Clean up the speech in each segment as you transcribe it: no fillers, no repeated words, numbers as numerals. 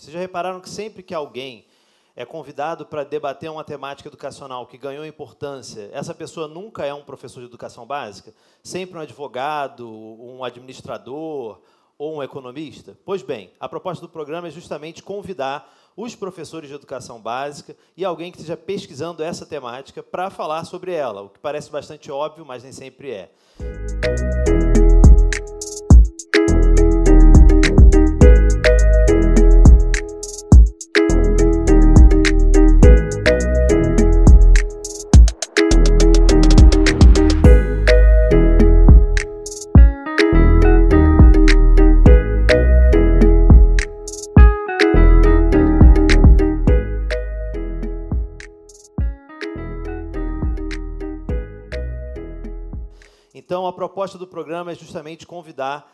Vocês já repararam que sempre que alguém é convidado para debater uma temática educacional que ganhou importância, essa pessoa nunca é um professor de educação básica? Sempre um advogado, um administrador ou um economista? Pois bem, a proposta do programa é justamente convidar os professores de educação básica e alguém que esteja pesquisando essa temática para falar sobre ela, o que parece bastante óbvio, mas nem sempre é. Então, a proposta do programa é justamente convidar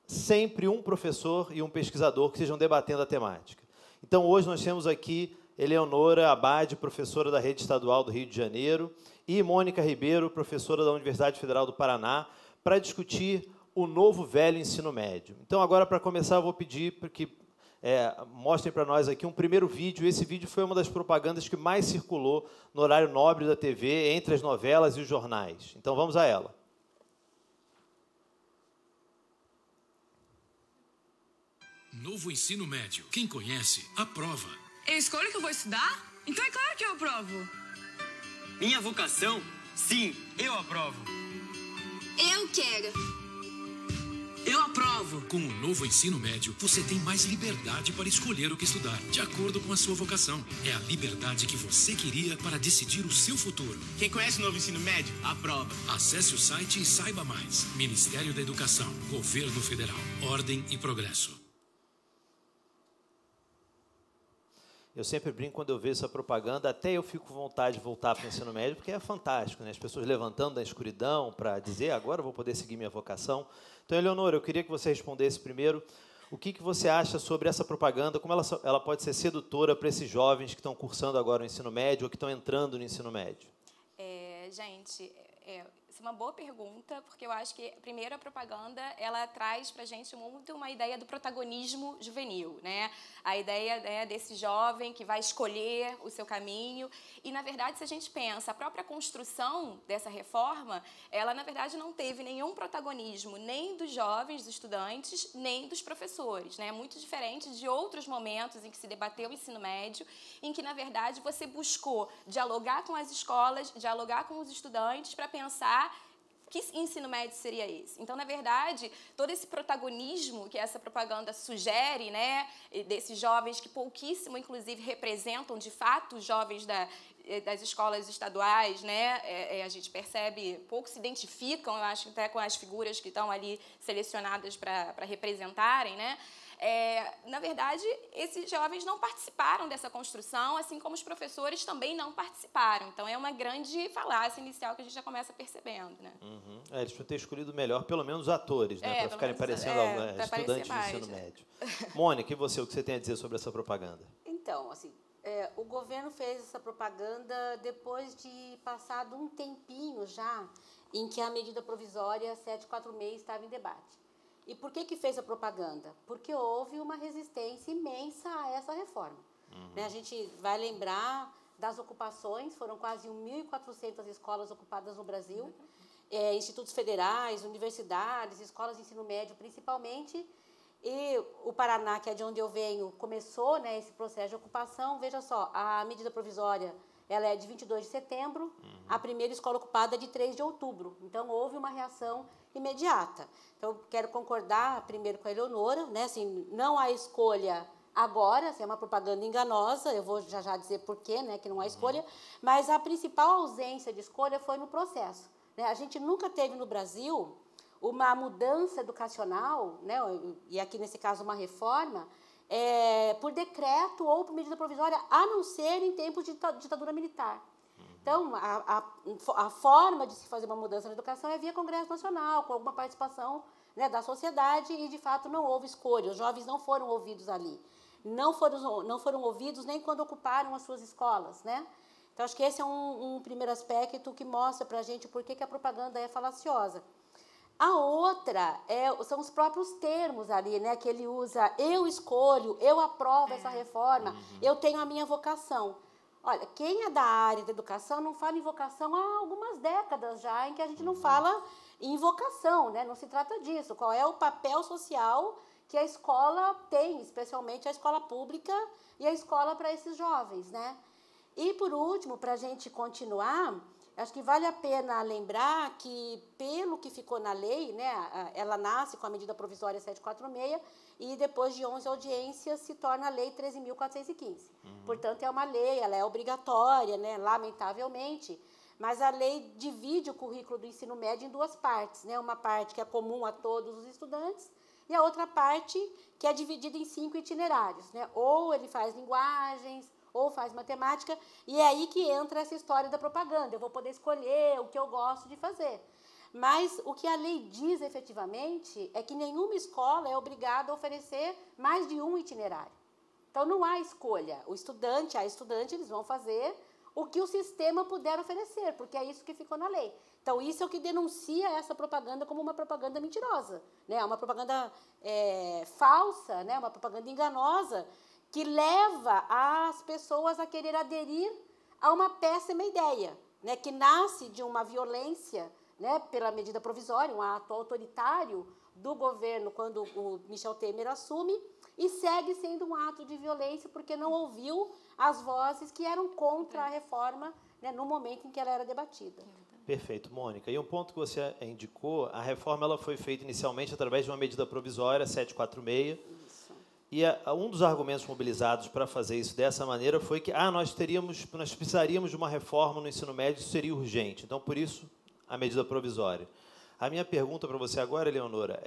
sempre um professor e um pesquisador que estejam debatendo a temática. Então, hoje nós temos aqui Eleonora Abade, professora da Rede Estadual do Rio de Janeiro, e Mônica Ribeiro, professora da Universidade Federal do Paraná, para discutir o novo velho ensino médio. Então, agora, para começar, eu vou pedir que mostrem para nós aqui um primeiro vídeo. Esse vídeo foi uma das propagandas que mais circulou no horário nobre da TV, entre as novelas e os jornais. Então, vamos a ela. Novo ensino médio. Quem conhece, aprova. Eu escolho o que eu vou estudar? Então é claro que eu aprovo. Minha vocação? Sim, eu aprovo. Eu quero. Eu aprovo. Com o novo ensino médio, você tem mais liberdade para escolher o que estudar, de acordo com a sua vocação. É a liberdade que você queria para decidir o seu futuro. Quem conhece o novo ensino médio, aprova. Acesse o site e saiba mais. Ministério da Educação, Governo Federal, Ordem e Progresso. Eu sempre brinco quando eu vejo essa propaganda, até eu fico com vontade de voltar para o ensino médio, porque é fantástico, né? As pessoas levantando da escuridão para dizer, agora eu vou poder seguir minha vocação. Então, Eleonora, eu queria que você respondesse primeiro o que você acha sobre essa propaganda, como ela pode ser sedutora para esses jovens que estão cursando agora o ensino médio ou que estão entrando no ensino médio. Gente, essa é uma boa pergunta, porque eu acho que, primeiro, a propaganda ela traz para a gente muito uma ideia do protagonismo juvenil, né? A ideia, né, desse jovem que vai escolher o seu caminho. E, na verdade, se a gente pensa, a própria construção dessa reforma, ela, na verdade, não teve nenhum protagonismo nem dos jovens, dos estudantes, nem dos professores, né? Muito diferente de outros momentos em que se debateu o ensino médio, em que, na verdade, você buscou dialogar com as escolas, dialogar com os estudantes para pensar que ensino médio seria esse. Então, na verdade, todo esse protagonismo que essa propaganda sugere, né, desses jovens que pouquíssimo, inclusive, representam, de fato, os jovens das escolas estaduais, né, a gente percebe, pouco se identificam, eu acho, até com as figuras que estão ali selecionadas para representarem, né? Na verdade, esses jovens não participaram dessa construção, assim como os professores também não participaram. Então, é uma grande falácia inicial que a gente já começa percebendo, né? Uhum. Eles podiam ter escolhido melhor, pelo menos os atores, né, para ficarem parecendo estudantes do ensino médio. Mônica, e você, o que você tem a dizer sobre essa propaganda? Então, assim, o governo fez essa propaganda depois de passado um tempinho já em que a medida provisória 746 estava em debate. E por que fez a propaganda? Porque houve uma resistência imensa a essa reforma. Né? A gente vai lembrar das ocupações, foram quase 1.400 escolas ocupadas no Brasil, institutos federais, universidades, escolas de ensino médio principalmente, e o Paraná, que é de onde eu venho, começou, né, esse processo de ocupação. Veja só, a medida provisória ela é de 22 de setembro, a primeira escola ocupada é de 3 de outubro. Então, houve uma reação imediata. Então, quero concordar primeiro com a Eleonora, né? Assim, não há escolha agora, assim, é uma propaganda enganosa, eu vou já dizer por quê, né, que não há escolha, mas a principal ausência de escolha foi no processo. Né? A gente nunca teve no Brasil uma mudança educacional, né, e aqui nesse caso uma reforma, por decreto ou por medida provisória, a não ser em tempos de ditadura militar. Então, a forma de se fazer uma mudança na educação é via Congresso Nacional, com alguma participação, né, da sociedade, e, de fato, não houve escolha. Os jovens não foram ouvidos ali. Não foram ouvidos nem quando ocuparam as suas escolas, né? Então, acho que esse é um primeiro aspecto que mostra para a gente por que a propaganda é falaciosa. A outra são os próprios termos ali, né, que ele usa: eu escolho, eu aprovo essa reforma, eu tenho a minha vocação. Olha, quem é da área da educação não fala em vocação há algumas décadas já, em que a gente não fala em vocação, né? Não se trata disso. Qual é o papel social que a escola tem, especialmente a escola pública e a escola para esses jovens, né? E, por último, para a gente continuar, acho que vale a pena lembrar que, pelo que ficou na lei, né, ela nasce com a medida provisória 746 e, depois de 11 audiências, se torna a lei 13.415. Portanto, é uma lei, ela é obrigatória, né, lamentavelmente, mas a lei divide o currículo do ensino médio em duas partes, né, uma parte que é comum a todos os estudantes e a outra parte que é dividida em 5 itinerários, né, ou ele faz linguagens, ou faz matemática, e é aí que entra essa história da propaganda. Eu vou poder escolher o que eu gosto de fazer. Mas o que a lei diz efetivamente é que nenhuma escola é obrigada a oferecer mais de um itinerário. Então, não há escolha. O estudante, a estudante, eles vão fazer o que o sistema puder oferecer, porque é isso que ficou na lei. Então, isso é o que denuncia essa propaganda como uma propaganda mentirosa, né? Uma propaganda falsa, né? Uma propaganda enganosa, que leva as pessoas a querer aderir a uma péssima ideia, né, que nasce de uma violência, né, pela medida provisória, um ato autoritário do governo quando o Michel Temer assume, e segue sendo um ato de violência porque não ouviu as vozes que eram contra a reforma, né, no momento em que ela era debatida. Perfeito, Mônica. E um ponto que você indicou, a reforma ela foi feita inicialmente através de uma medida provisória, 746, e um dos argumentos mobilizados para fazer isso dessa maneira foi que nós precisaríamos de uma reforma no ensino médio, isso seria urgente. Então, por isso, a medida provisória. A minha pergunta para você agora, Eleonora,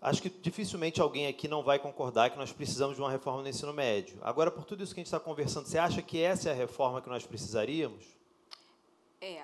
acho que dificilmente alguém aqui não vai concordar que nós precisamos de uma reforma no ensino médio. Agora, por tudo isso que a gente está conversando, você acha que essa é a reforma que nós precisaríamos?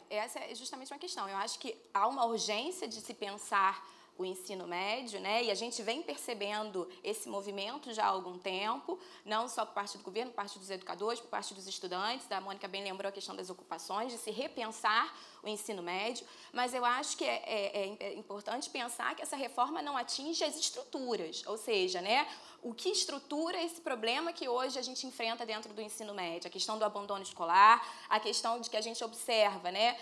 Essa é justamente uma questão. Eu acho que há uma urgência de se pensar o ensino médio, né? E a gente vem percebendo esse movimento já há algum tempo, não só por parte do governo, por parte dos educadores, por parte dos estudantes. A Mônica bem lembrou a questão das ocupações, de se repensar o ensino médio, mas eu acho que é importante pensar que essa reforma não atinge as estruturas, ou seja, né, o que estrutura esse problema que hoje a gente enfrenta dentro do ensino médio, a questão do abandono escolar, a questão de que a gente observa, né,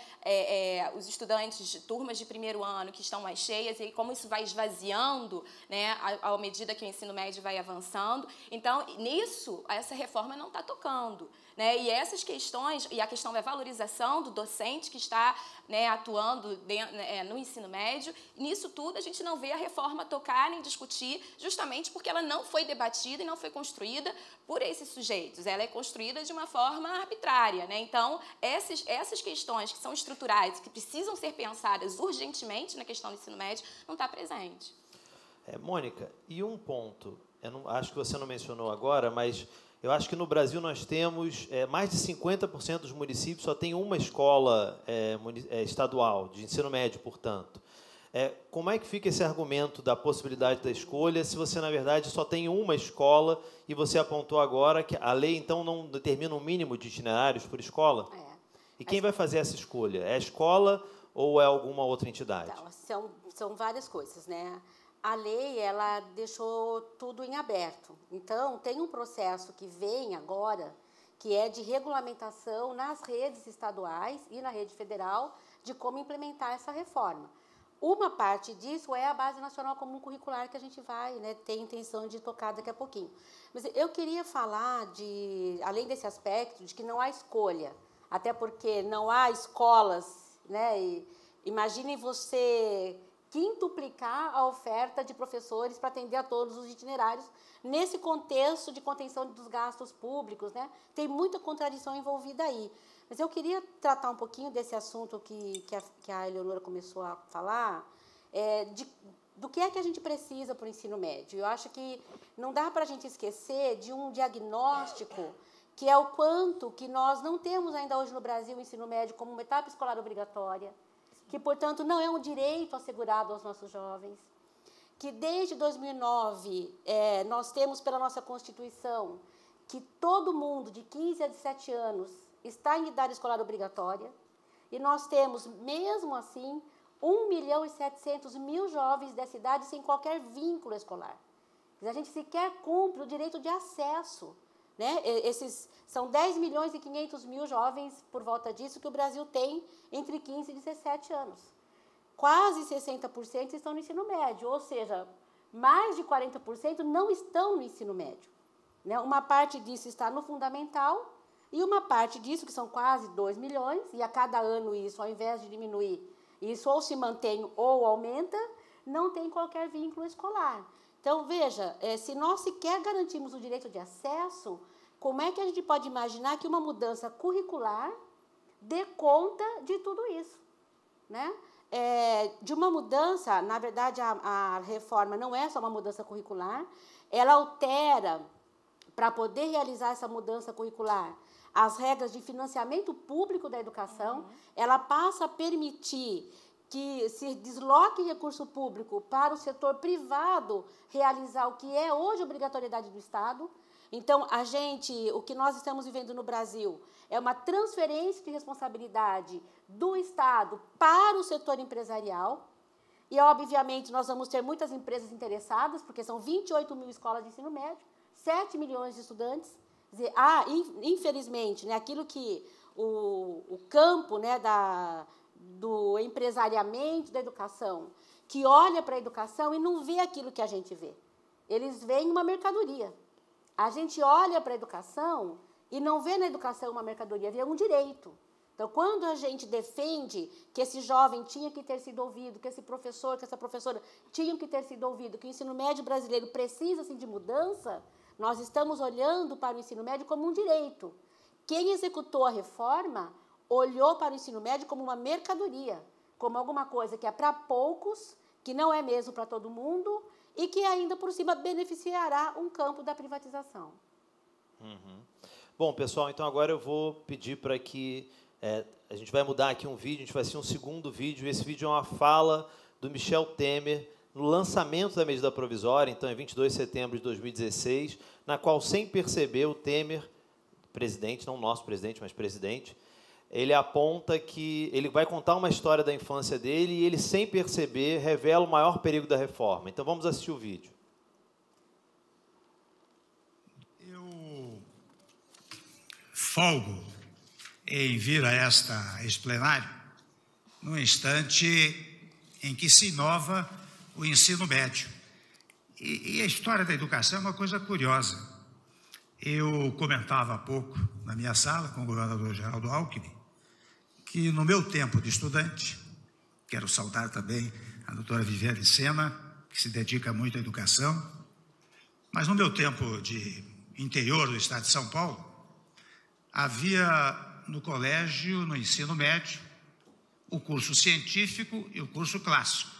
os estudantes de turmas de primeiro ano que estão mais cheias e como isso vai esvaziando, né, à medida que o ensino médio vai avançando. Então, nisso, essa reforma não está tocando, né, e essas questões, e a questão da valorização do docente que está, né, atuando no ensino médio, nisso tudo a gente não vê a reforma tocar nem discutir, justamente porque ela não foi debatida e não foi construída por esses sujeitos. Ela é construída de uma forma arbitrária, né? Então, essas questões que são estruturais, que precisam ser pensadas urgentemente na questão do ensino médio, não está presente. Mônica, e um ponto, acho que você não mencionou agora, mas eu acho que no Brasil nós temos mais de 50% dos municípios só tem uma escola estadual, de ensino médio, portanto. Como é que fica esse argumento da possibilidade da escolha se você, na verdade, só tem uma escola e você apontou agora que a lei, então, não determina um mínimo de itinerários por escola? E quem vai fazer essa escolha? É a escola ou é alguma outra entidade? Então, são várias coisas, né? A lei, ela deixou tudo em aberto. Então, tem um processo que vem agora, que é de regulamentação nas redes estaduais e na rede federal de como implementar essa reforma. Uma parte disso é a Base Nacional Comum Curricular, que a gente vai, né, ter intenção de tocar daqui a pouquinho. Mas eu queria falar, além desse aspecto, de que não há escolha, até porque não há escolas, né? Imagine você quintuplicar a oferta de professores para atender a todos os itinerários nesse contexto de contenção dos gastos públicos, né? Tem muita contradição envolvida aí. Mas eu queria tratar um pouquinho desse assunto que a Eleonora começou a falar, do que é que a gente precisa para o ensino médio. Eu acho que não dá para a gente esquecer de um diagnóstico que é o quanto que nós não temos ainda hoje no Brasil o ensino médio como uma etapa escolar obrigatória, que, portanto, não é um direito assegurado aos nossos jovens, que desde 2009 nós temos pela nossa Constituição que todo mundo de 15 a 17 anos está em idade escolar obrigatória, e nós temos, mesmo assim, 1.700.000 jovens dessa idade sem qualquer vínculo escolar. A gente sequer cumpre o direito de acesso, né? São 10.500.000 jovens, por volta disso, que o Brasil tem entre 15 e 17 anos. Quase 60% estão no ensino médio, ou seja, mais de 40% não estão no ensino médio, né? Uma parte disso está no fundamental e uma parte disso, que são quase 2 milhões, e a cada ano isso, ao invés de diminuir, isso ou se mantém ou aumenta, não tem qualquer vínculo escolar. Então, veja, se nós sequer garantimos o direito de acesso, como é que a gente pode imaginar que uma mudança curricular dê conta de tudo isso, né? De uma mudança, na verdade, a reforma não é só uma mudança curricular, ela altera, para poder realizar essa mudança curricular, as regras de financiamento público da educação, ela passa a permitir que se desloque recurso público para o setor privado realizar o que é hoje obrigatoriedade do Estado. Então, o que nós estamos vivendo no Brasil é uma transferência de responsabilidade do Estado para o setor empresarial. E, obviamente, nós vamos ter muitas empresas interessadas, porque são 28 mil escolas de ensino médio, 7 milhões de estudantes. Quer dizer, infelizmente, né, aquilo que o campo, né, do empresariamento da educação, que olha para a educação e não vê aquilo que a gente vê. Eles veem uma mercadoria. A gente olha para a educação e não vê na educação uma mercadoria, vê um direito. Então, quando a gente defende que esse jovem tinha que ter sido ouvido, que esse professor, que essa professora tinham que ter sido ouvido, que o ensino médio brasileiro precisa assim, de mudança, nós estamos olhando para o ensino médio como um direito. Quem executou a reforma olhou para o ensino médio como uma mercadoria, como alguma coisa que é para poucos, que não é mesmo para todo mundo, e que ainda por cima beneficiará um campo da privatização. Bom, pessoal, então agora eu vou pedir para que a gente vai mudar aqui um vídeo, a gente vai assistir um segundo vídeo. Esse vídeo é uma fala do Michel Temer no lançamento da medida provisória, então, em 22 de setembro de 2016, na qual, sem perceber, o Temer, presidente, não nosso presidente, mas presidente, ele aponta que ele vai contar uma história da infância dele e ele, sem perceber, revela o maior perigo da reforma. Então, vamos assistir o vídeo. Eu folgo em vir a este plenário no instante em que se inova o ensino médio. E a história da educação é uma coisa curiosa. Eu comentava há pouco, na minha sala, com o governador Geraldo Alckmin, que no meu tempo de estudante, quero saudar também a doutora Viviane Sena, que se dedica muito à educação, mas no meu tempo de interior do estado de São Paulo, havia no colégio, no ensino médio, o curso científico e o curso clássico.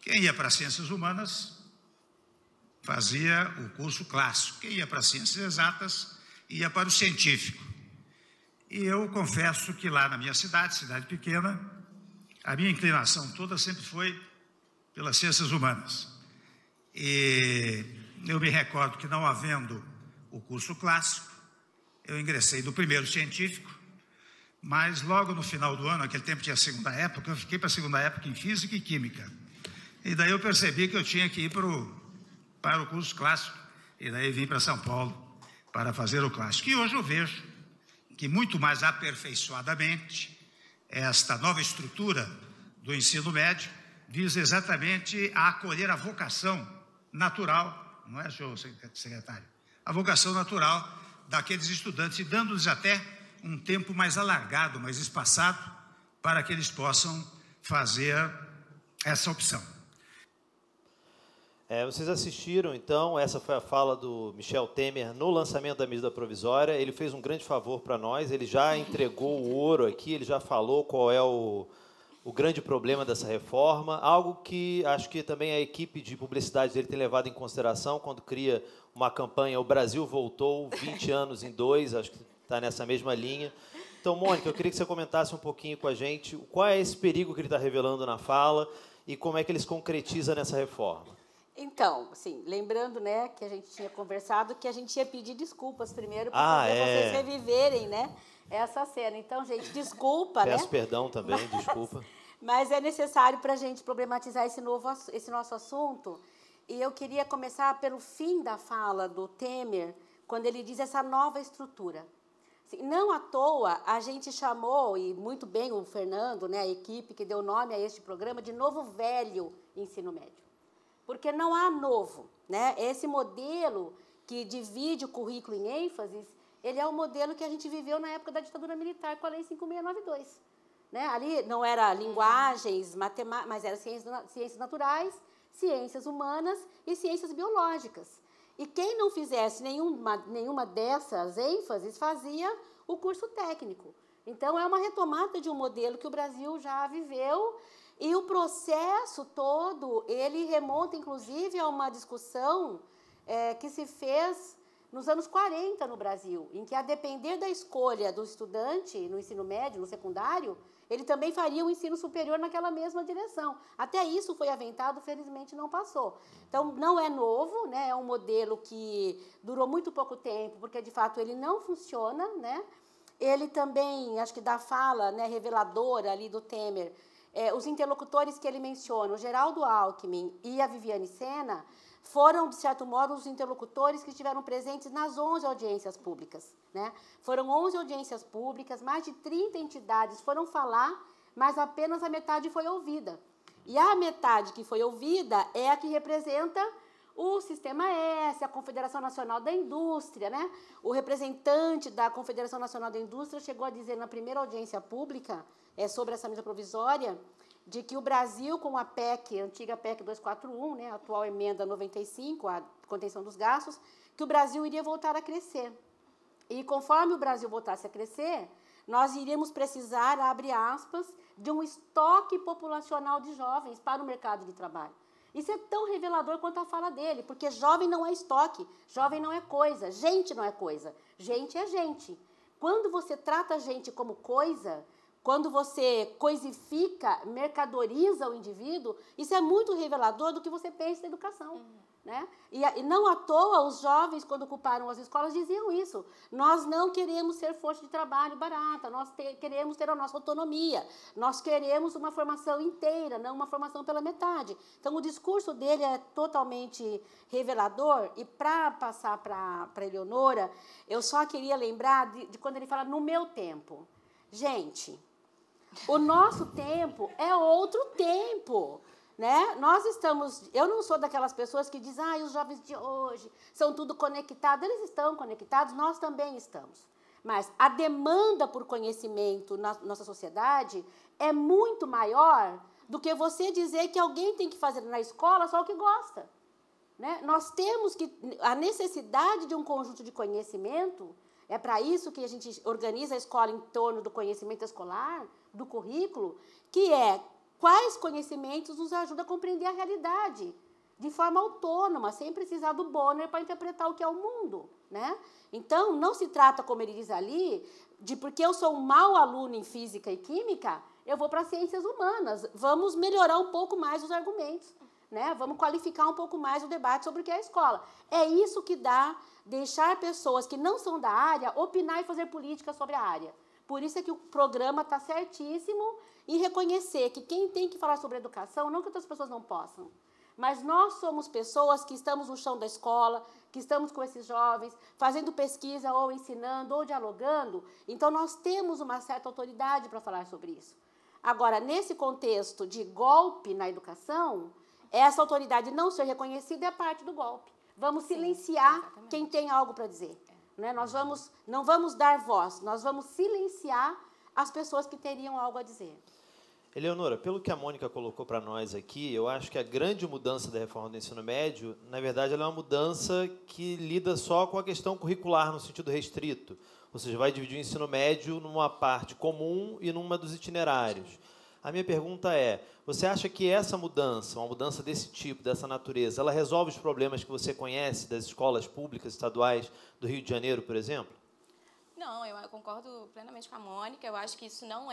Quem ia para ciências humanas fazia o curso clássico, quem ia para ciências exatas ia para o científico. E eu confesso que lá na minha cidade pequena, a minha inclinação toda sempre foi pelas ciências humanas. E eu me recordo que, não havendo o curso clássico, eu ingressei no primeiro científico, mas logo no final do ano, naquele tempo tinha a segunda época, eu fiquei para a segunda época em Física e Química. E daí eu percebi que eu tinha que ir para o curso clássico, e daí vim para São Paulo para fazer o clássico. E hoje eu vejo que muito mais aperfeiçoadamente esta nova estrutura do ensino médio visa exatamente a acolher a vocação natural, não é, senhor secretário? A vocação natural daqueles estudantes e dando-lhes até um tempo mais alargado, mais espaçado, para que eles possam fazer essa opção. Vocês assistiram, então, essa foi a fala do Michel Temer no lançamento da medida provisória. Ele fez um grande favor para nós, ele já entregou o ouro aqui, ele já falou qual é o grande problema dessa reforma, algo que acho que também a equipe de publicidade dele tem levado em consideração quando cria uma campanha O Brasil Voltou, 20 anos em 2, acho que está nessa mesma linha. Então, Mônica, eu queria que você comentasse um pouquinho com a gente qual é esse perigo que ele está revelando na fala e como é que ele se concretiza nessa reforma. Então, assim, lembrando, né, que a gente tinha conversado que a gente ia pedir desculpas primeiro para vocês reviverem, né, essa cena. Então, gente, desculpa, Peço perdão também, desculpa. Mas é necessário para a gente problematizar esse nosso assunto. E eu queria começar pelo fim da fala do Temer, quando ele diz essa nova estrutura. Não à toa, a gente chamou, e muito bem o Fernando, né, a equipe que deu nome a este programa, de novo velho ensino médio. Porque não há novo. Né? Esse modelo que divide o currículo em ênfases, ele é o modelo que a gente viveu na época da ditadura militar com a Lei 5692. Né? Ali não era linguagens, matemática, mas era ciências naturais, ciências humanas e ciências biológicas. E quem não fizesse nenhuma dessas ênfases fazia o curso técnico. Então, é uma retomada de um modelo que o Brasil já viveu e o processo todo, ele remonta, inclusive, a uma discussão que se fez nos anos 40 no Brasil, em que, a depender da escolha do estudante no ensino médio, no secundário, ele também faria o ensino superior naquela mesma direção. Até isso foi aventado, felizmente não passou. Então, não é novo, né? É um modelo que durou muito pouco tempo, porque, de fato, ele não funciona. Né? Ele também, acho que da fala, né, reveladora ali do Temer, os interlocutores que ele menciona, o Geraldo Alckmin e a Viviane Sena, foram, de certo modo, os interlocutores que estiveram presentes nas 11 audiências públicas. Né? Foram 11 audiências públicas, mais de 30 entidades foram falar, mas apenas a metade foi ouvida. E a metade que foi ouvida é a que representa o Sistema S, a Confederação Nacional da Indústria. Né? O representante da Confederação Nacional da Indústria chegou a dizer na primeira audiência pública sobre essa medida provisória, de que o Brasil, com a PEC, a antiga PEC 241, né, a atual emenda 95, a contenção dos gastos, que o Brasil iria voltar a crescer. E conforme o Brasil voltasse a crescer, nós iríamos precisar, abre aspas, de um estoque populacional de jovens para o mercado de trabalho. Isso é tão revelador quanto a fala dele, porque jovem não é estoque, jovem não é coisa, gente não é coisa, gente é gente. Quando você trata a gente como coisa, quando você coisifica, mercadoriza o indivíduo, isso é muito revelador do que você pensa da educação. Né? E não à toa, os jovens, quando ocuparam as escolas, diziam isso. Nós não queremos ser força de trabalho barata, nós queremos ter a nossa autonomia, nós queremos uma formação inteira, não uma formação pela metade. Então, o discurso dele é totalmente revelador. E, para passar para a Eleonora, eu só queria lembrar de quando ele fala no meu tempo. Gente, o nosso tempo é outro tempo. Né? Eu não sou daquelas pessoas que dizem os jovens de hoje são tudo conectados. Eles estão conectados, nós também estamos. Mas a demanda por conhecimento na nossa sociedade é muito maior do que você dizer que alguém tem que fazer na escola só o que gosta. Né? Nós temos a necessidade de um conjunto de conhecimento. É para isso que a gente organiza a escola em torno do conhecimento escolar, do currículo, que é quais conhecimentos nos ajudam a compreender a realidade de forma autônoma, sem precisar do Bonner para interpretar o que é o mundo. Né? Então, não se trata, como ele diz ali, de porque eu sou um mau aluno em física e química, eu vou para ciências humanas. Vamos melhorar um pouco mais os argumentos. Né? Vamos qualificar um pouco mais o debate sobre o que é a escola. É isso que dá deixar pessoas que não são da área opinar e fazer política sobre a área. Por isso é que o programa está certíssimo em reconhecer que quem tem que falar sobre educação, não que outras pessoas não possam, mas nós somos pessoas que estamos no chão da escola, que estamos com esses jovens, fazendo pesquisa ou ensinando ou dialogando, então nós temos uma certa autoridade para falar sobre isso. Agora, nesse contexto de golpe na educação, essa autoridade não ser reconhecida é parte do golpe. Vamos silenciar quem tem algo para dizer. Né? Nós não vamos dar voz, nós vamos silenciar as pessoas que teriam algo a dizer. Eleonora, pelo que a Mônica colocou para nós aqui, eu acho que a grande mudança da reforma do ensino médio, na verdade, ela é uma mudança que lida só com a questão curricular no sentido restrito. Ou seja, vai dividir o ensino médio numa parte comum e numa dos itinerários. A minha pergunta é, você acha que essa mudança, uma mudança desse tipo, dessa natureza, ela resolve os problemas que você conhece das escolas públicas estaduais do Rio de Janeiro, por exemplo? Não, eu concordo plenamente com a Mônica. Eu acho que isso não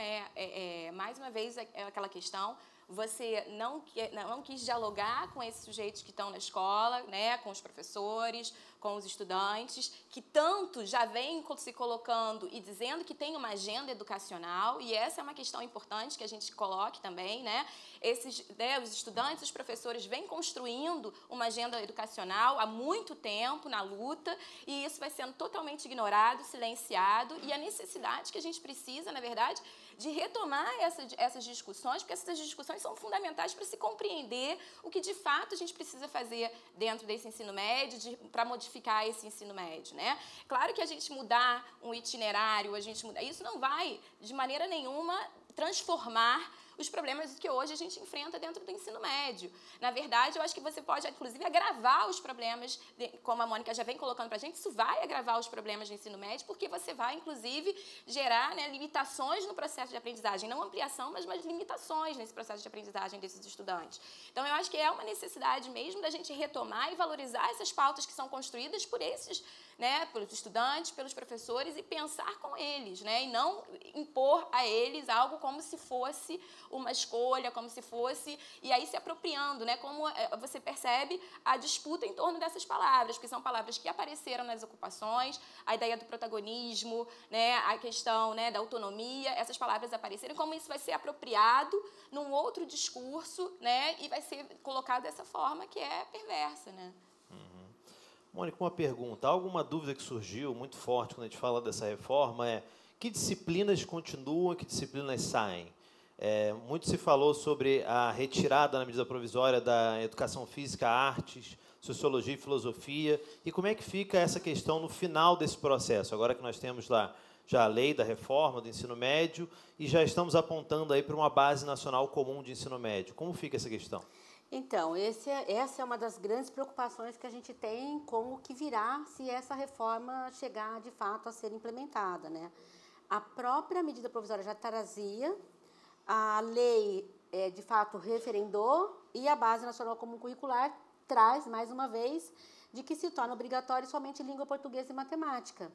mais uma vez, aquela questão, você não quis dialogar com esses sujeitos que estão na escola, né, com os professores, com os estudantes, que tanto já vem se colocando e dizendo que tem uma agenda educacional, e essa é uma questão importante que a gente coloque também, né? Os estudantes, os professores vêm construindo uma agenda educacional há muito tempo na luta, e isso vai sendo totalmente ignorado, silenciado, e a necessidade que a gente precisa, na verdade, de retomar essas discussões, porque essas discussões são fundamentais para se compreender o que, de fato, a gente precisa fazer dentro desse ensino médio, para modificar esse ensino médio, né? Claro que a gente mudar um itinerário, isso não vai, de maneira nenhuma, transformar os problemas que hoje a gente enfrenta dentro do ensino médio. Na verdade, eu acho que você pode, inclusive, agravar os problemas, como a Mônica já vem colocando para a gente, isso vai agravar os problemas do ensino médio, porque você vai, inclusive, gerar, né, limitações no processo de aprendizagem, não ampliação, mas limitações nesse processo de aprendizagem desses estudantes. Então, eu acho que é uma necessidade mesmo da gente retomar e valorizar essas pautas que são construídas por esses, né, pelos estudantes, pelos professores, e pensar com eles, né, e não impor a eles algo como se fosse uma escolha, como se fosse, e aí se apropriando, né, como você percebe a disputa em torno dessas palavras, que são palavras que apareceram nas ocupações, a ideia do protagonismo, né, a questão, né, da autonomia, essas palavras apareceram, como isso vai ser apropriado num outro discurso, né, e vai ser colocado dessa forma que é perversa, né. Mônica, uma pergunta. Alguma dúvida que surgiu muito forte quando a gente fala dessa reforma é que disciplinas continuam e que disciplinas saem? Muito se falou sobre a retirada na medida provisória da educação física, artes, sociologia e filosofia. E como é que fica essa questão no final desse processo? Agora que nós temos lá já a lei da reforma do ensino médio e já estamos apontando aí para uma base nacional comum de ensino médio. Como fica essa questão? Então, essa é uma das grandes preocupações que a gente tem com o que virá se essa reforma chegar, de fato, a ser implementada, né? A própria medida provisória já trazia, a lei, de fato, referendou, e a Base Nacional Comum Curricular traz, mais uma vez, de que se torna obrigatório somente língua portuguesa e matemática.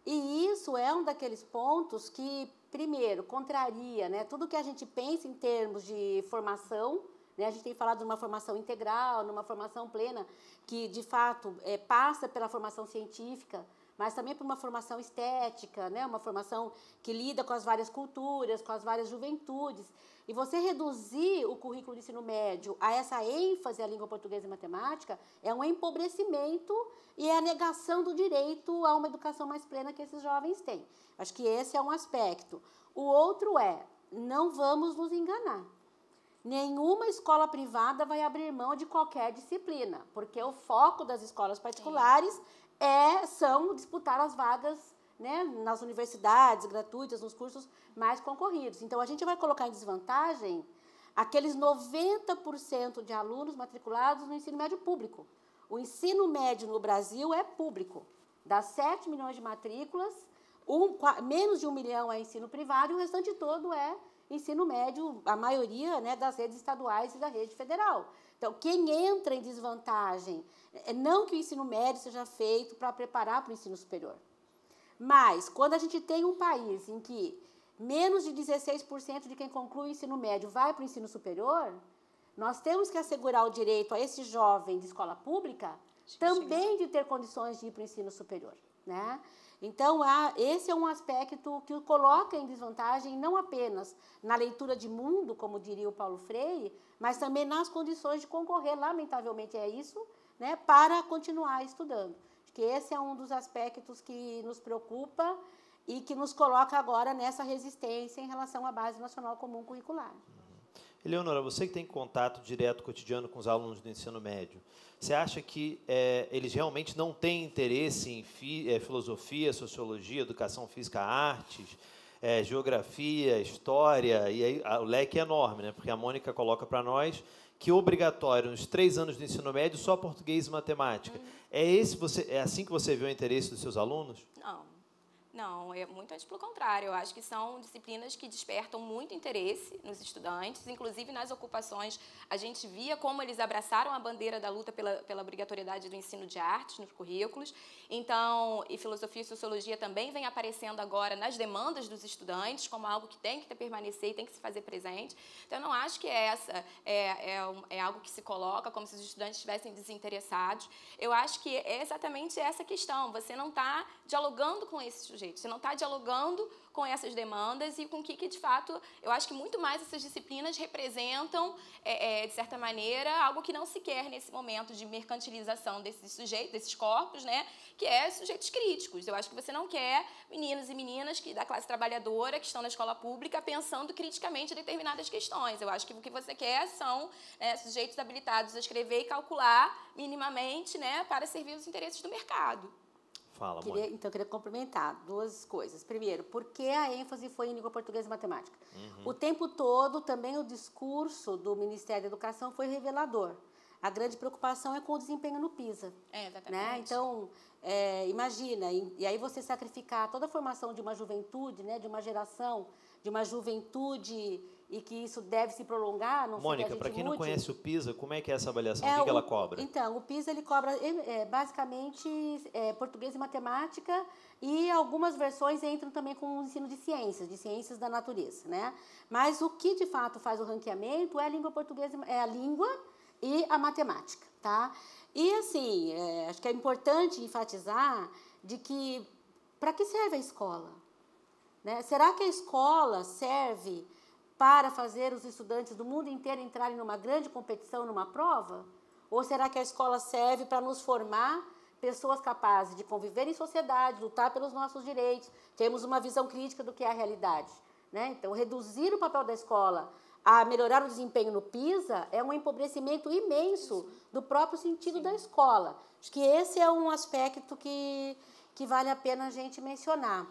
E isso é um daqueles pontos que, primeiro, contraria, né, tudo que a gente pensa em termos de formação. A gente tem falado de uma formação integral, numa formação plena, que, de fato, passa pela formação científica, mas também por uma formação estética, né? Uma formação que lida com as várias culturas, com as várias juventudes. E você reduzir o currículo de ensino médio a essa ênfase à língua portuguesa e matemática é um empobrecimento e é a negação do direito a uma educação mais plena que esses jovens têm. Acho que esse é um aspecto. O outro não vamos nos enganar. Nenhuma escola privada vai abrir mão de qualquer disciplina, porque o foco das escolas particulares são disputar as vagas, né, nas universidades gratuitas, nos cursos mais concorridos. Então, a gente vai colocar em desvantagem aqueles 90% de alunos matriculados no ensino médio público. O ensino médio no Brasil é público. Das 7 milhões de matrículas, menos de 1 milhão é ensino privado e o restante todo é ensino médio, a maioria, né, das redes estaduais e da rede federal. Então, quem entra em desvantagem, não que o ensino médio seja feito para preparar para o ensino superior, mas quando a gente tem um país em que menos de 16% de quem conclui o ensino médio vai para o ensino superior, nós temos que assegurar o direito a esse jovem de escola pública também de ter condições de ir para o ensino superior, né? Então, esse é um aspecto que o coloca em desvantagem não apenas na leitura de mundo, como diria o Paulo Freire, mas também nas condições de concorrer, lamentavelmente é isso, né, para continuar estudando. Acho que esse é um dos aspectos que nos preocupa e que nos coloca agora nessa resistência em relação à Base Nacional Comum Curricular. Eleonora, você que tem contato direto, cotidiano com os alunos do ensino médio, você acha que eles realmente não têm interesse em filosofia, sociologia, educação física, artes, geografia, história? E aí o leque é enorme, né? Porque a Mônica coloca para nós que obrigatório, nos 3 anos do ensino médio, só português e matemática. É assim que você vê o interesse dos seus alunos? Não. Não, é muito antes pelo contrário. Eu acho que são disciplinas que despertam muito interesse nos estudantes, inclusive nas ocupações. A gente via como eles abraçaram a bandeira da luta pela obrigatoriedade do ensino de artes nos currículos. Então, e filosofia e sociologia também vem aparecendo agora nas demandas dos estudantes como algo que tem que permanecer e tem que se fazer presente. Então, eu não acho que essa é algo que se coloca como se os estudantes estivessem desinteressados. Eu acho que é exatamente essa questão. Você não está dialogando com esses sujeitos, você não está dialogando com essas demandas e com que, de fato, eu acho que muito mais essas disciplinas representam, de certa maneira, algo que não se quer nesse momento de mercantilização desses sujeitos, desses corpos, né, que é sujeitos críticos. Eu acho que você não quer meninos e meninas da classe trabalhadora que estão na escola pública pensando criticamente determinadas questões. Eu acho que o que você quer são sujeitos habilitados a escrever e calcular minimamente, né, para servir os interesses do mercado. Fala, Mônica. Então, eu queria complementar duas coisas. Primeiro, por que a ênfase foi em língua portuguesa e matemática? O tempo todo, também o discurso do Ministério da Educação foi revelador. A grande preocupação é com o desempenho no PISA. Exatamente. Né? Então, imagina, e aí você sacrificar toda a formação de uma juventude, né, de uma geração, de uma juventude, e que isso deve se prolongar. Não Mônica, para quem não conhece o PISA, como é que é essa avaliação? O que ela cobra? Então, o PISA ele cobra basicamente português e matemática, e algumas versões entram também com o ensino de ciências da natureza, né? Mas o que de fato faz o ranqueamento é a língua portuguesa, é a língua e a matemática, tá? E assim, acho que é importante enfatizar de que para que serve a escola, né? Será que a escola serve para fazer os estudantes do mundo inteiro entrarem numa grande competição, numa prova? Ou será que a escola serve para nos formar pessoas capazes de conviver em sociedade, lutar pelos nossos direitos, termos uma visão crítica do que é a realidade, né? Então, reduzir o papel da escola a melhorar o desempenho no PISA é um empobrecimento imenso do próprio sentido da escola. Acho que esse é um aspecto que vale a pena a gente mencionar.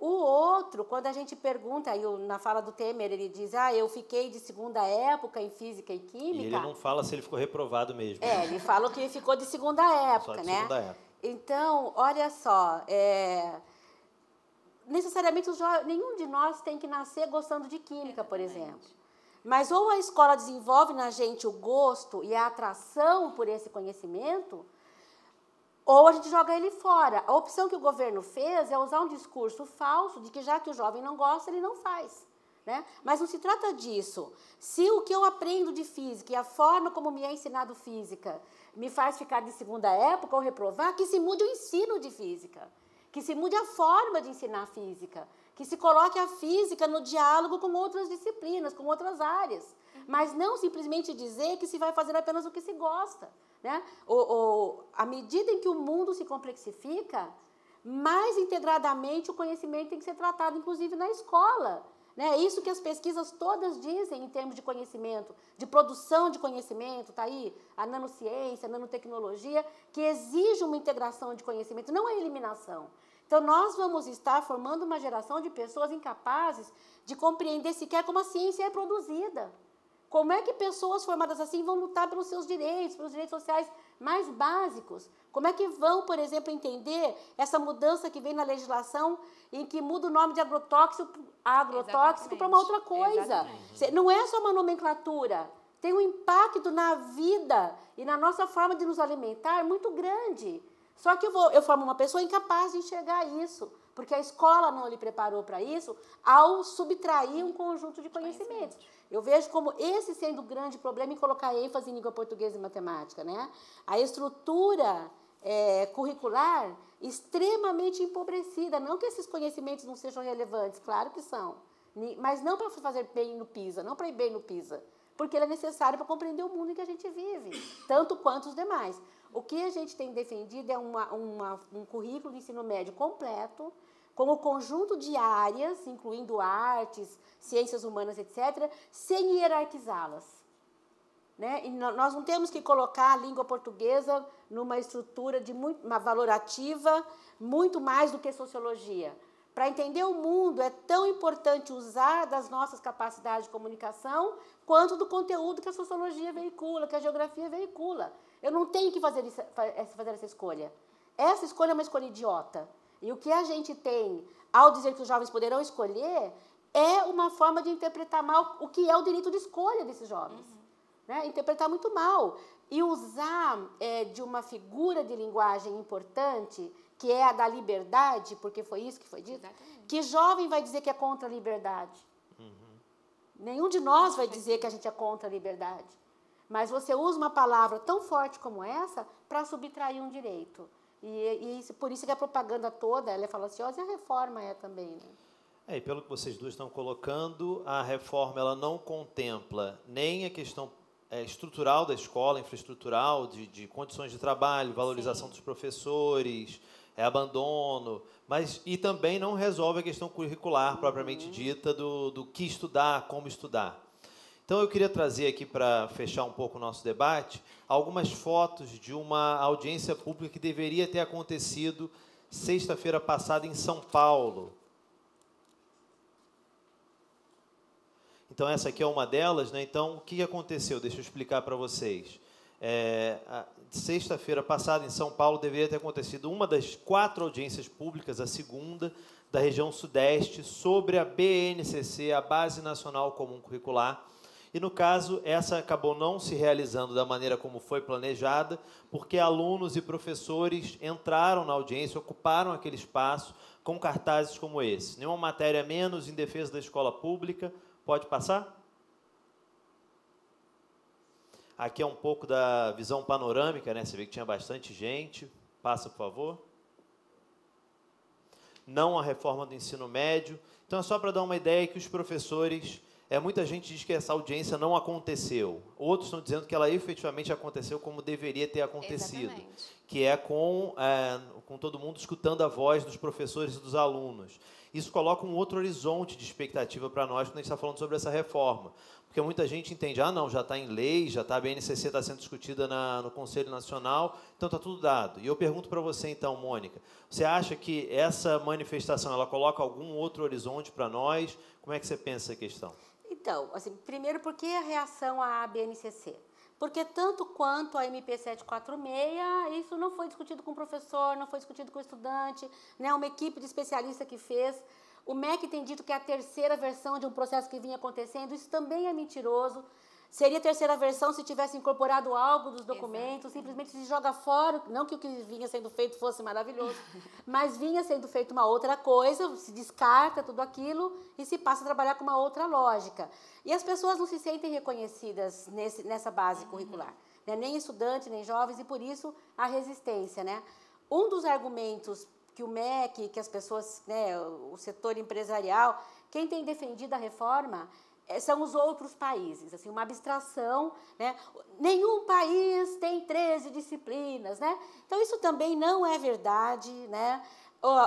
O outro, quando a gente pergunta, aí na fala do Temer, ele diz, eu fiquei de segunda época em física e química. E ele não fala se ele ficou reprovado mesmo. Ele fala que ficou de segunda época, só de né? Segunda época. Então, olha só, necessariamente nenhum de nós tem que nascer gostando de química, por exemplo. Mas ou a escola desenvolve na gente o gosto e a atração por esse conhecimento, ou a gente joga ele fora. A opção que o governo fez é usar um discurso falso de que já que o jovem não gosta, ele não faz, né? Mas não se trata disso. Se o que eu aprendo de física e a forma como me é ensinado física me faz ficar de segunda época ou reprovar, que se mude o ensino de física, que se mude a forma de ensinar física, que se coloque a física no diálogo com outras disciplinas, com outras áreas, mas não simplesmente dizer que se vai fazer apenas o que se gosta, né? À medida em que o mundo se complexifica, mais integradamente o conhecimento tem que ser tratado, inclusive na escola, né? É isso que as pesquisas todas dizem em termos de conhecimento, de produção de conhecimento, está aí a nanociência, a nanotecnologia, que exige uma integração de conhecimento, não a eliminação. Então, nós vamos estar formando uma geração de pessoas incapazes de compreender sequer como a ciência é produzida. Como é que pessoas formadas assim vão lutar pelos seus direitos, pelos direitos sociais mais básicos? Como é que vão, por exemplo, entender essa mudança que vem na legislação em que muda o nome de agrotóxico para uma outra coisa? Exatamente. Não é só uma nomenclatura, tem um impacto na vida e na nossa forma de nos alimentar muito grande. Só que eu formo uma pessoa incapaz de enxergar isso, porque a escola não lhe preparou para isso ao subtrair um conjunto de conhecimentos. Eu vejo como esse sendo o grande problema em colocar ênfase em língua portuguesa e matemática, né? A estrutura curricular extremamente empobrecida. Não que esses conhecimentos não sejam relevantes, claro que são, mas não para fazer bem no PISA, não para ir bem no PISA, porque ele é necessário para compreender o mundo em que a gente vive, tanto quanto os demais. O que a gente tem defendido é um currículo de ensino médio completo, com o conjunto de áreas, incluindo artes, ciências humanas, etc., sem hierarquizá-las, né? E nós não temos que colocar a língua portuguesa numa estrutura uma valorativa muito mais do que sociologia. Para entender o mundo, é tão importante usar das nossas capacidades de comunicação quanto do conteúdo que a sociologia veicula, que a geografia veicula. Eu não tenho que fazer essa escolha. Essa escolha é uma escolha idiota. E o que a gente tem, ao dizer que os jovens poderão escolher, é uma forma de interpretar mal o que é o direito de escolha desses jovens. Né? Interpretar muito mal. E usar de uma figura de linguagem importante, que é a da liberdade, porque foi isso que foi dito. Exatamente. Que jovem vai dizer que é contra a liberdade? Nenhum de nós vai dizer que a gente é contra a liberdade. Mas você usa uma palavra tão forte como essa para subtrair um direito. E por isso que a propaganda toda ela é falaciosa e a reforma é também. Né? E pelo que vocês duas estão colocando, a reforma ela não contempla nem a questão estrutural da escola, infraestrutural, de condições de trabalho, valorização dos professores, abandono, e também não resolve a questão curricular propriamente dita do que estudar, como estudar. Então, eu queria trazer aqui, para fechar um pouco o nosso debate, algumas fotos de uma audiência pública que deveria ter acontecido sexta-feira passada em São Paulo. Então, essa aqui é uma delas, né? Então, o que aconteceu? Deixa eu explicar para vocês. Sexta-feira passada, em São Paulo, deveria ter acontecido uma das 4 audiências públicas, a segunda, da região Sudeste, sobre a BNCC, a Base Nacional Comum Curricular. E, no caso, essa acabou não se realizando da maneira como foi planejada, porque alunos e professores entraram na audiência, ocuparam aquele espaço com cartazes como esse. Nenhuma matéria menos em defesa da escola pública. Pode passar? Aqui é um pouco da visão panorâmica, né? Você vê que tinha bastante gente. Passa, por favor. Não a reforma do ensino médio. Então, é só para dar uma ideia que os professores... muita gente diz que essa audiência não aconteceu. Outros estão dizendo que ela efetivamente aconteceu como deveria ter acontecido. Exatamente. Que é com todo mundo escutando a voz dos professores e dos alunos. Isso coloca um outro horizonte de expectativa para nós quando a gente está falando sobre essa reforma. Porque muita gente entende, não, já está em lei, já está a BNCC está sendo discutida no Conselho Nacional, então está tudo dado. E eu pergunto para você, então, Mônica, você acha que essa manifestação ela coloca algum outro horizonte para nós? Como é que você pensa essa questão? Então, assim, primeiro, por que a reação à BNCC? Porque tanto quanto a MP 746, isso não foi discutido com o professor, não foi discutido com o estudante, né? Uma equipe de especialistas que fez. O MEC tem dito que é a terceira versão de um processo que vinha acontecendo, isso também é mentiroso. Seria a terceira versão se tivesse incorporado algo dos documentos, simplesmente se joga fora, não que o que vinha sendo feito fosse maravilhoso, mas vinha sendo feito uma outra coisa, se descarta tudo aquilo e se passa a trabalhar com uma outra lógica. E as pessoas não se sentem reconhecidas nessa base curricular, né? Nem estudantes, nem jovens, e por isso a resistência. Né? Um dos argumentos que o MEC, que as pessoas, né, o setor empresarial, quem tem defendido a reforma... são os outros países, assim, uma abstração, né? Nenhum país tem 13 disciplinas, né? Então, isso também não é verdade, né?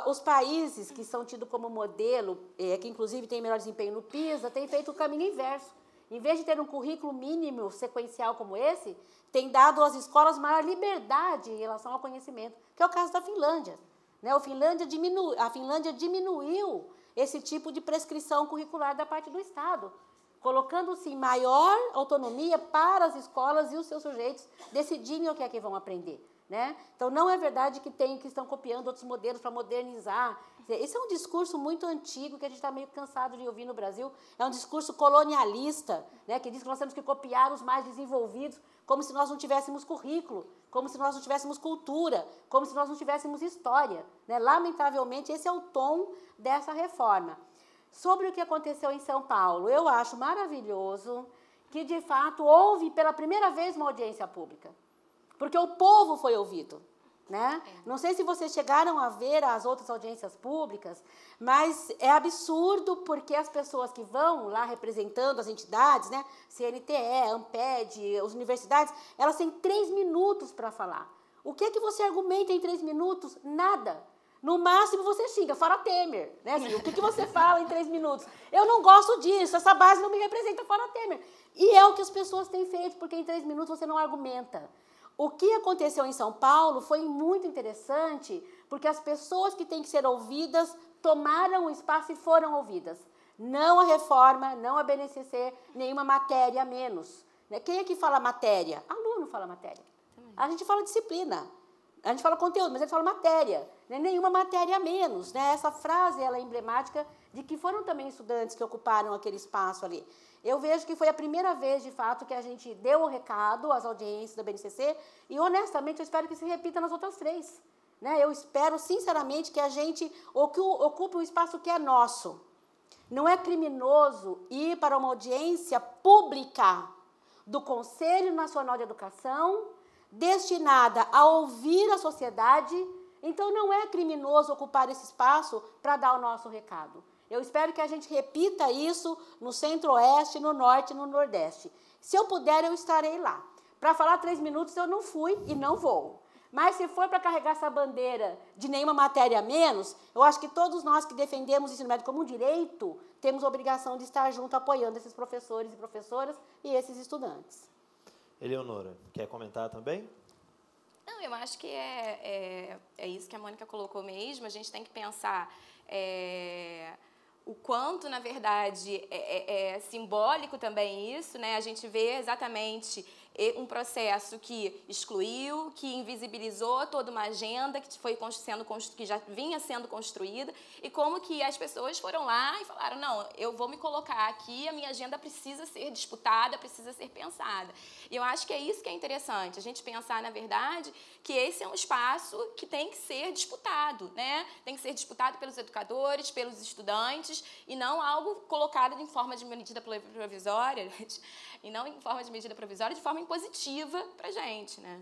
Os países que são tidos como modelo, que inclusive têm melhor desempenho no PISA, têm feito o caminho inverso. Em vez de ter um currículo mínimo sequencial como esse, tem dado às escolas maior liberdade em relação ao conhecimento, que é o caso da Finlândia. Né? A Finlândia diminuiu esse tipo de prescrição curricular da parte do Estado, colocando-se maior autonomia para as escolas e os seus sujeitos decidirem o que é que vão aprender. Né? Então, não é verdade que estão copiando outros modelos para modernizar. Esse é um discurso muito antigo que a gente está meio cansado de ouvir no Brasil. É um discurso colonialista, né, que diz que nós temos que copiar os mais desenvolvidos, como se nós não tivéssemos currículo, como se nós não tivéssemos cultura, como se nós não tivéssemos história. Né? Lamentavelmente, esse é o tom dessa reforma. Sobre o que aconteceu em São Paulo, eu acho maravilhoso que, de fato, houve pela primeira vez uma audiência pública, porque o povo foi ouvido. Né? Não sei se vocês chegaram a ver as outras audiências públicas, mas é absurdo porque as pessoas que vão lá representando as entidades, né, CNTE, ANPED, as universidades, elas têm 3 minutos para falar. O que é que você argumenta em 3 minutos? Nada. No máximo, você xinga, fora Temer. Né? Assim, o que você fala em 3 minutos? Eu não gosto disso, essa base não me representa, fora Temer. E é o que as pessoas têm feito, porque em 3 minutos você não argumenta. O que aconteceu em São Paulo foi muito interessante, porque as pessoas que têm que ser ouvidas tomaram o espaço e foram ouvidas. Não a reforma, não a BNCC, nenhuma matéria a menos. Né? Quem é que fala matéria? Aluno fala matéria. A gente fala disciplina. A gente fala conteúdo, mas a gente fala matéria. né? Nenhuma matéria a menos, né? Essa frase ela é emblemática de que foram também estudantes que ocuparam aquele espaço ali. Eu vejo que foi a primeira vez, de fato, que a gente deu o recado às audiências da BNCC e, honestamente, eu espero que se repita nas outras 3. Né? Eu espero, sinceramente, que a gente ocupe um espaço que é nosso. Não é criminoso ir para uma audiência pública do Conselho Nacional de Educação, destinada a ouvir a sociedade. Então, não é criminoso ocupar esse espaço para dar o nosso recado. Eu espero que a gente repita isso no Centro-Oeste, no Norte e no Nordeste. Se eu puder, eu estarei lá. Para falar 3 minutos, eu não fui e não vou. Mas se for para carregar essa bandeira de nenhuma matéria a menos, eu acho que todos nós que defendemos o ensino médio como um direito, temos a obrigação de estar junto apoiando esses professores e professoras e esses estudantes. Eleonora, quer comentar também? Não, eu acho que é isso que a Mônica colocou mesmo. A gente tem que pensar o quanto, na verdade, é simbólico também isso, né? A gente vê exatamente um processo que excluiu, que invisibilizou toda uma agenda que já vinha sendo construída, e como que as pessoas foram lá e falaram, não, eu vou me colocar aqui, a minha agenda precisa ser disputada, precisa ser pensada. E eu acho que é isso que é interessante, a gente pensar, na verdade, que esse é um espaço que tem que ser disputado, né? Tem que ser disputado pelos educadores, pelos estudantes, e não algo colocado em forma de medida provisória, e não em forma de medida provisória, de forma impositiva para a gente, né?